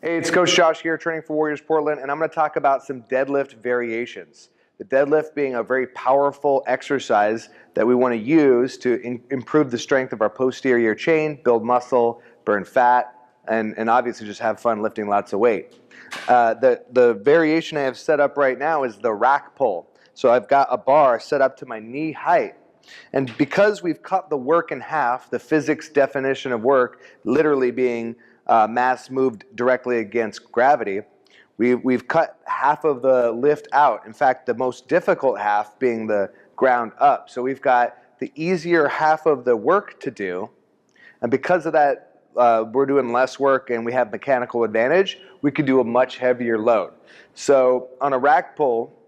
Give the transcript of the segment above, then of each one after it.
Hey, it's Coach Josh here, training for Warriors Portland, and I'm going to talk about some deadlift variations. The deadlift being a very powerful exercise that we want to use to improve the strength of our posterior chain, build muscle, burn fat, and obviously just have fun lifting lots of weight. The variation I have set up right now is the rack pull. So I've got a bar set up to my knee height. And because we've cut the work in half, the physics definition of work literally being mass moved directly against gravity, we've cut half of the lift out. In fact, the most difficult half being the ground up. So we've got the easier half of the work to do. And because of that, we're doing less work and we have mechanical advantage. We can do a much heavier load. So on a rack pull,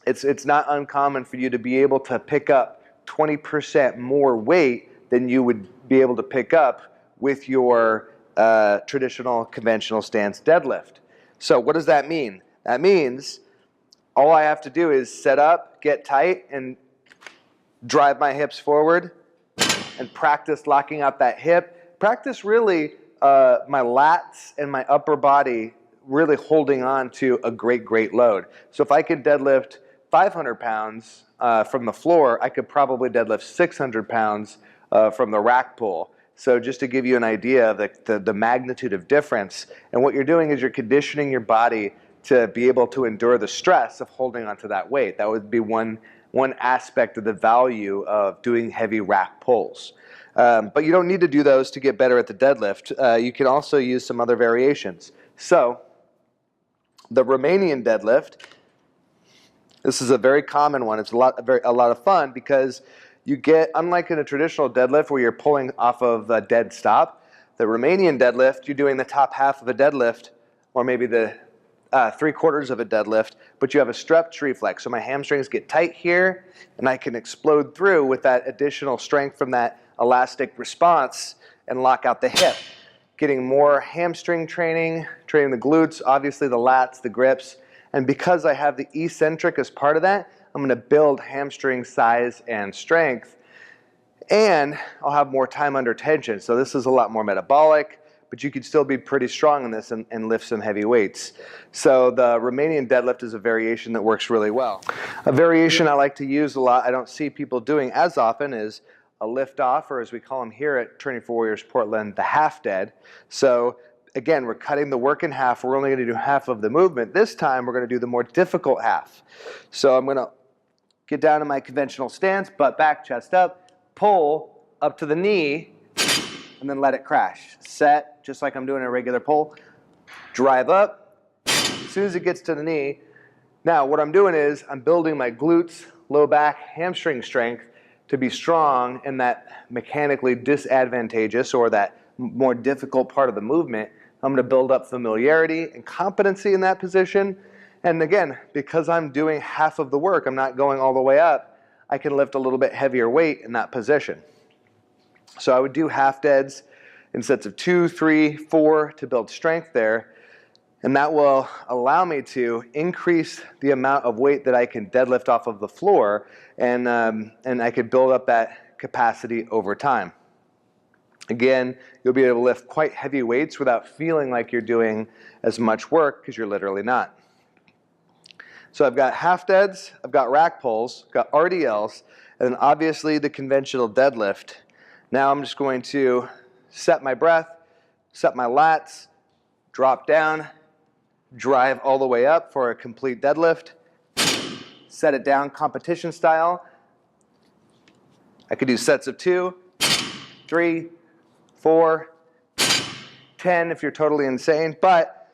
it's not uncommon for you to be able to pick up 20% more weight than you would be able to pick up with your traditional conventional stance deadlift. So what does that mean? That means all I have to do is set up, get tight, and drive my hips forward and practice locking out that hip. Practice really my lats and my upper body really holding on to a great load. So if I could deadlift 500 pounds from the floor, I could probably deadlift 600 pounds from the rack pull. So just to give you an idea of the magnitude of difference, and what you're doing is you're conditioning your body to be able to endure the stress of holding onto that weight. That would be one aspect of the value of doing heavy rack pulls. But you don't need to do those to get better at the deadlift. You can also use some other variations. So the Romanian deadlift, this is a very common one. It's a lot of fun because you get, unlike in a traditional deadlift where you're pulling off of a dead stop, the Romanian deadlift, you're doing the top half of a deadlift, or maybe the 3/4 of a deadlift, but you have a stretch reflex. So my hamstrings get tight here, and I can explode through with that additional strength from that elastic response and lock out the hip. Getting more hamstring training the glutes, obviously the lats, the grips, and because I have the eccentric as part of that, I'm going to build hamstring size and strength, and I'll have more time under tension. So this is a lot more metabolic, but you could still be pretty strong in this and lift some heavy weights. So the Romanian deadlift is a variation that works really well. A variation I like to use a lot, I don't see people doing as often, is a lift off, or as we call them here at Training for Warriors Portland, the half dead. So again, we're cutting the work in half. We're only going to do half of the movement. This time, we're going to do the more difficult half. So I'm going to get down to my conventional stance, butt back, chest up, pull up to the knee, and then let it crash. Set, just like I'm doing a regular pull. Drive up. As soon as it gets to the knee, now what I'm doing is I'm building my glutes, low back, hamstring strength to be strong in that mechanically disadvantageous or that more difficult part of the movement. I'm going to build up familiarity and competency in that position. And again, because I'm doing half of the work, I'm not going all the way up, I can lift a little bit heavier weight in that position. So I would do half deads in sets of 2, 3, 4 to build strength there. And that will allow me to increase the amount of weight that I can deadlift off of the floor, and I could build up that capacity over time. Again, you'll be able to lift quite heavy weights without feeling like you're doing as much work because you're literally not. So I've got half deads, I've got rack pulls, I've got RDLs, and then obviously the conventional deadlift. Now I'm just going to set my breath, set my lats, drop down, drive all the way up for a complete deadlift, set it down competition style. I could do sets of 2, 3, 4, 10 if you're totally insane, but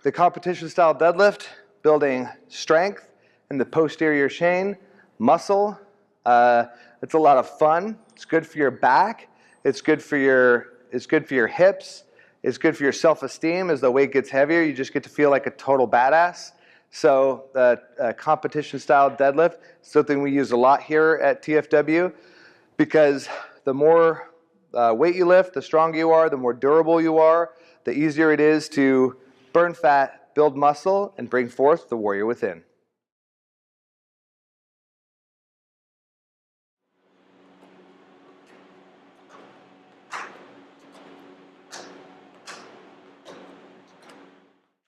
the competition style deadlift, building strength in the posterior chain, muscle, it's a lot of fun. It's good for your back, it's good for your hips, it's good for your self-esteem. As the weight gets heavier, you just get to feel like a total badass. So competition style deadlift is something we use a lot here at TFW, because the more weight you lift, the stronger you are, the more durable you are, the easier it is to burn fat, build muscle, and bring forth the warrior within.